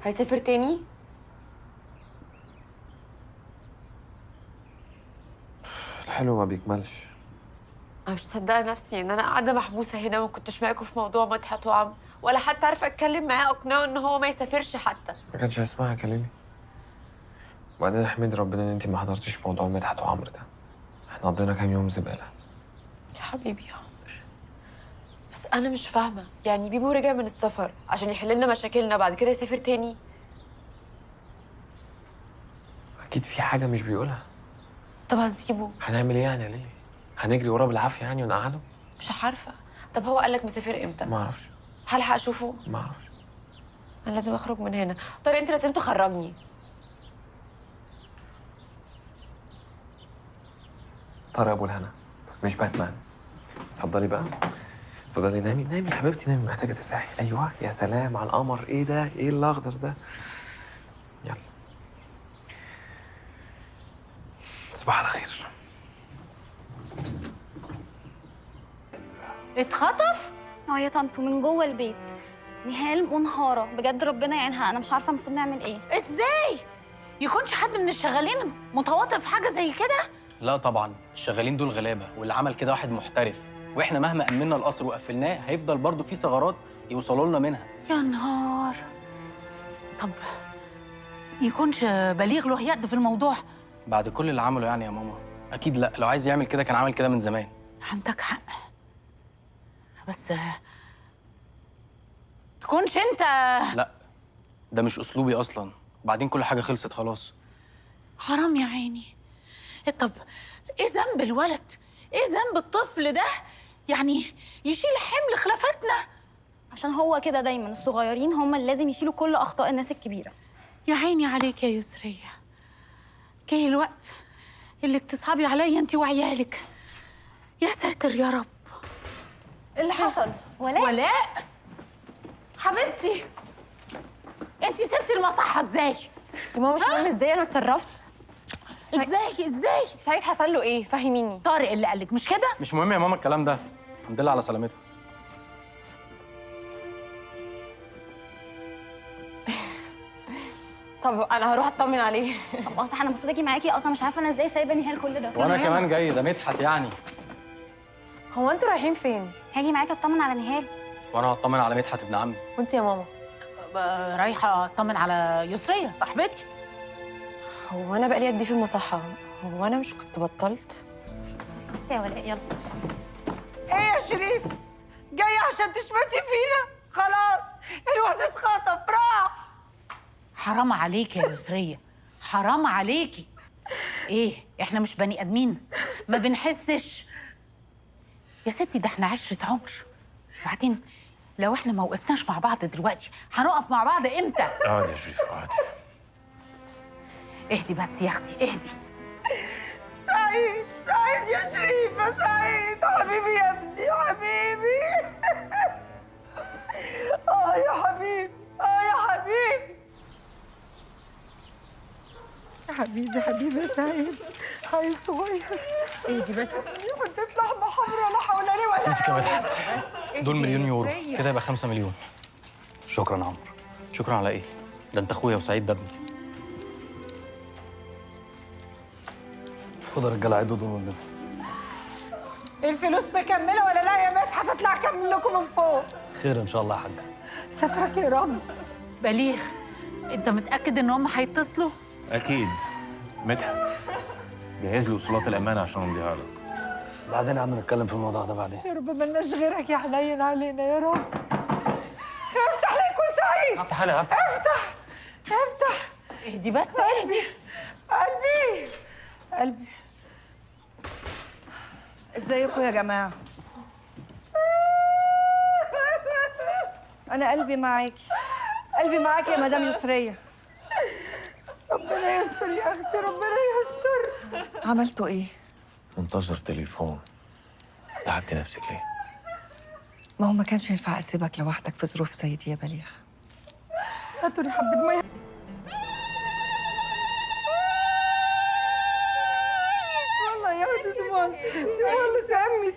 هيسافر تاني؟ الحلو ما بيكملش. انا مش مصدقه نفسي ان انا قاعده محبوسه هنا، ما كنتش معاكم في موضوع مدحت وعمرو، ولا حتى عارفه اتكلم معاه اقنعه ان هو ما يسافرش حتى. ما كانش هيسمعها كلامي. وبعدين احمد ربنا ان انت ما حضرتيش موضوع مدحت وعمرو ده. احنا قضينا كام يوم زباله. يا حبيبي يا عمرو، بس انا مش فاهمه، يعني بيبو رجع من السفر عشان يحل لنا مشاكلنا، بعد كده يسافر تاني؟ اكيد في حاجه مش بيقولها. طب هنسيبه؟ هنعمل ايه يعني؟ ليه هنجري وراه بالعافيه يعني ونقعده؟ مش عارفه. طب هو قال لك مسافر امتى؟ ما اعرفش. هلحق اشوفه؟ ما اعرفش. انا لازم اخرج من هنا. طارق انت لازم تخرجني. طارق ابو الهنا مش باتمان. اتفضلي بقى، اتفضلي نامي نامي يا حبيبتي نامي، محتاجه ترتاحي. ايوه يا سلام على القمر، ايه ده؟ ايه الاخضر ده؟ يلا تصبح على خير. اتخطف؟ يا طنط من جوه البيت. نهال منهارة بجد، ربنا يعينها. انا مش عارفه المفروض نعمل ايه. ازاي؟ يكونش حد من الشغالين متواطئ في حاجه زي كده؟ لا طبعا، الشغالين دول غلابه، واللي عمل كده واحد محترف، واحنا مهما امنا القصر وقفلناه هيفضل برضه في ثغرات يوصلوا لنا منها. يا نهار. طب يكونش بليغ له يد في الموضوع؟ بعد كل اللي عمله يعني يا ماما اكيد لا، لو عايز يعمل كده كان عامل كده من زمان. عندك حق، بس تكونش انت. لا ده مش اسلوبي اصلا، بعدين كل حاجه خلصت خلاص. حرام يا عيني. طب ايه ذنب الولد؟ ايه ذنب الطفل ده يعني يشيل حمل خلافتنا؟ عشان هو كده دايما، الصغيرين هم اللي لازم يشيلوا كل اخطاء الناس الكبيره. يا عيني عليك يا يسرية، جه الوقت اللي بتصعبي عليا انت وعيالك. يا ساتر يا رب. ايه اللي حصل؟ ولاء حبيبتي، انت سبتي المصحة ازاي؟ يا ماما مش فاهمه ازاي انا اتصرفت. ازاي؟ سعيد حصل له ايه؟ فهميني. طارق اللي قالك مش كده؟ مش مهم يا ماما الكلام ده، الحمد لله على سلامتها. طب انا هروح اطمن عليه. طب صح، انا المفروض اجي معاكي، اصلا مش عارفه انا ازاي سايبه نهال كل ده. وانا كمان جاي، ده مدحت يعني. هو انتوا رايحين فين؟ هاجي معاكي اطمن على نهال. وانا هطمن على مدحت ابن عمي. وانت يا ماما؟ رايحة اطمن على يسرية صاحبتي. هو انا بقالي قد ايه في المصحه؟ هو انا مش كنت بطلت؟ بس يا ولاء يلا. ايه يا شريف؟ جاية عشان تشمتي فينا؟ خلاص الواد اتخطف راح. حرام عليكي يا يسرية، حرام عليكي. ايه احنا مش بني ادمين؟ ما بنحسش؟ يا ستي ده احنا عشرة عمر. بعدين لو احنا ما وقفناش مع بعض دلوقتي هنقف مع بعض امتى؟ اقعدي يا شريف اقعدي. اهدي بس يا اختي اهدي. سعيد سعيد يا شريف يا سعيد، حبيبي يا ابني حبيبي. يا حبيبي يا حبيبي. يا حبيبي حبيبي يا سعيد، حي صغير. اهدي بس. حطيت لحمه حمرا لا حول لي ولا امسك يا مدحت، بس دول مليون يورو يسرية. كده يبقى 5 مليون. شكرا يا عمرو. شكرا على ايه؟ ده انت اخويا وسعيد ده ابني. خد يا رجاله عيدوا دول والنبي. الفلوس مكمله ولا لا يا مدحت؟ هتطلع اكمل لكم من فوق. خير ان شاء الله يا حاجه. سترك يا رب. بليغ انت متأكد ان هم هيتصلوا؟ أكيد. مدحت جهز لي وصولات الأمانة عشان أمضيها لك. بعدين يا عم نتكلم في الموضوع ده بعدين. يا رب ملناش غيرك يا حنين علينا يا رب. افتح لي يكون سعيد. افتح انا افتح. افتح. اهدي بس اهدي. قلبي. ازيكم يا جماعه؟ انا قلبي معاكي، قلبي معاكي يا مدام يسريه. ربنا يستر يا اختي، ربنا يستر. عملتوا ايه؟ منتظر تليفون. تعبتي نفسك ليه؟ ما هو ما كانش ينفع اسيبك لوحدك في ظروف زي دي يا بليغ. هاتوا لي حبه ميه. اسم الله يا ولد، اسم الله سامي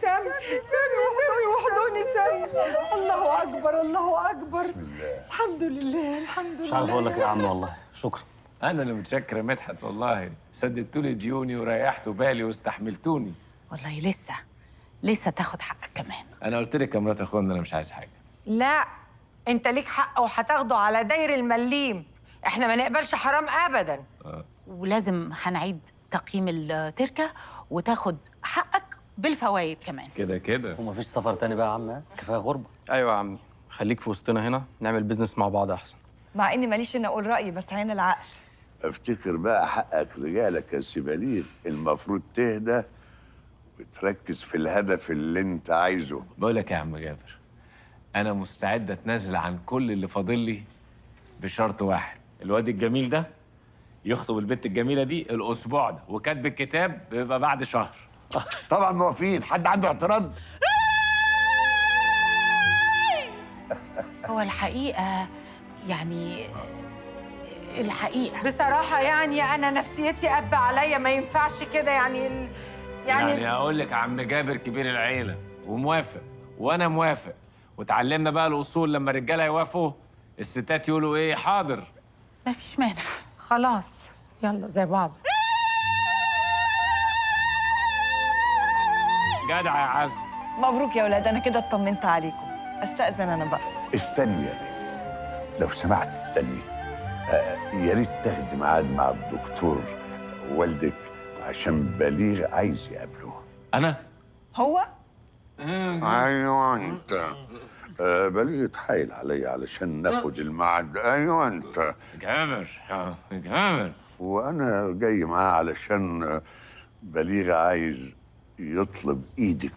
واحضني سامي. الله اكبر الله اكبر. الحمد لله الحمد مش عارف اقول لك ايه يا عم والله. شكرا. انا اللي متشكر يا مدحت والله، سددتولي ديوني وريحتوا بالي واستحملتوني. والله لسه تاخد حقك كمان. انا قلت لك يا مرات اخويا ان انا مش عايز حاجه. لا، انت ليك حق وهتاخده على داير المليم. احنا ما نقبلش حرام ابدا. ولازم هنعيد تقييم التركه وتاخد حقك بالفوائد كمان. كده كده. ومفيش سفر تاني بقى يا عم؟ كفايه غربه. ايوه يا عمي، خليك في وسطنا هنا نعمل بيزنس مع بعض احسن. مع اني ماليش اني اقول رايي، بس عين العقل. افتكر بقى حقك رجالك يا سي بليغ، المفروض تهدى وتركز في الهدف اللي انت عايزه. بقول لك يا عم جابر، انا مستعد اتنازل عن كل اللي فاضل لي بشرط واحد، الواد الجميل ده يخطب البنت الجميله دي الاسبوع ده، وكاتب الكتاب بيبقى بعد شهر. طبعا موافقين، حد عنده اعتراض؟ هو الحقيقه يعني بصراحه يعني انا نفسيتي قب عليا، ما ينفعش كده يعني يعني اقول لك عم جابر كبير العيله وموافق وانا موافق، وتعلمنا بقى الاصول لما الرجاله يوافقوا الستات يقولوا ايه؟ حاضر. مفيش مانع. خلاص يلا زي بعض. جدع يا عزم. مبروك يا ولاد، انا كده اطمنت عليكم. استأذن انا بقى. الثانية لو سمحت، استني. يا ريت تاخدي ميعاد مع الدكتور والدك عشان بليغ عايز يقابله. انا؟ هو؟ ايوه انت. بليغ اتحايل عليا علشان ناخد الميعاد. ايوه انت. جابر وانا جاي معاه علشان بليغ عايز يطلب ايدك.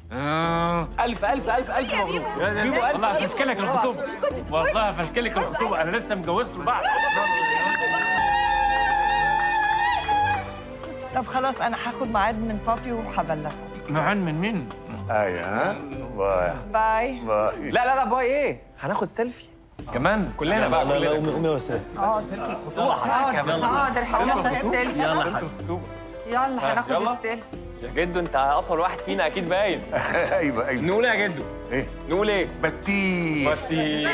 الف الف الف الف مبروك. جيبوا والله هفشكلك الخطوبه، والله هفشكلك الخطوبه، انا لسه مجوزكم لبعض. طب خلاص، انا هاخد ميعاد من بابي وهبلغكم. معان من مين؟ ايوه. باي باي. باي. لا باي ايه؟ هناخد سيلفي كمان كلنا بقى. لا امي يا سيدي. حاضر هناخد سيلفي. يلا الخطوبه. يلا هناخد يلا. السيلفي. يا جدو انت اطول واحد فينا اكيد باين. ايوه نقول ايه يا جدو؟ ايه؟ نقول ايه؟ بتيه. بطيء.